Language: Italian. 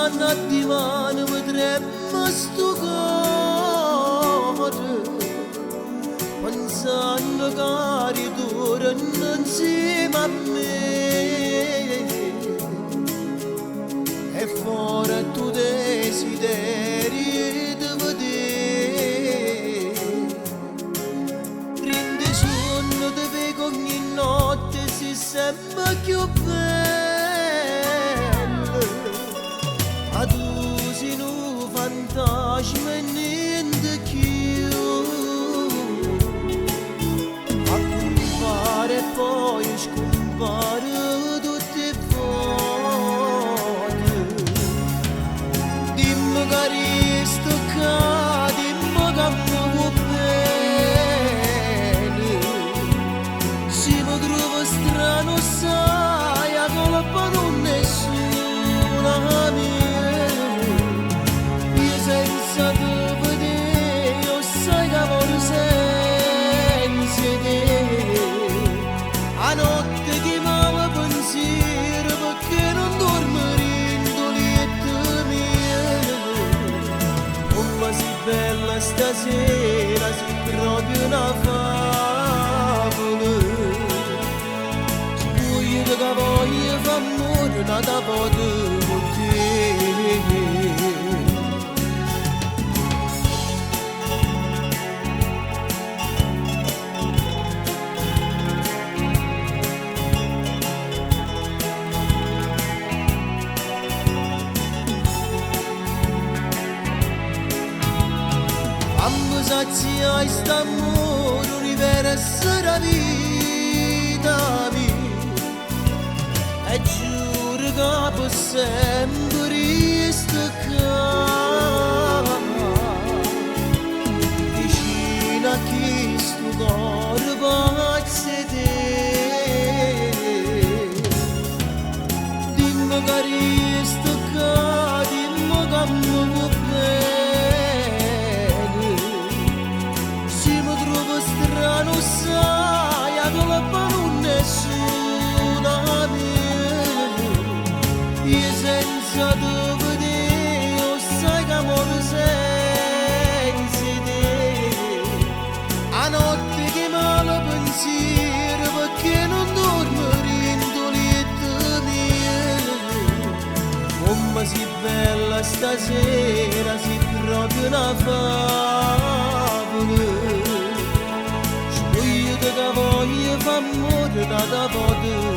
a divano mi trema sto cuore, pensando che ritorno insieme a me. E fuori tu desideri di vedere, rende sonno di vedo ogni notte si sembra più bello, a tu sei un fantasma e niente più, a compare e poi scompare tutte e volte. Dimmi che resto qua, dimmi che mi vuoi bene, se mi trovo strano sai, la colpa non è solo mia, io senza te vedere, io sai che voglio senza te, a notte ti male pensiero perché non dormo rindo lieta mia, come sei bella stasera, sei proprio una favola. Che voglio fa amore nata pote con te. Quando saziai st'amore universo la vita mia, e giuro che per sempre sto qua, vicino a chi sto cuore pazzo te. Dimmi che resto qua, dimmi che mi vuoi bene, se mi trovo strano sai, la colpa non è solo mia, io senza te vedere, io sai che amore senza te, a notte che male pensiero perché non dormo rindo lieta mia, come sei bella stasera, sei proprio una favola, spoglio che voglio fa amore da poter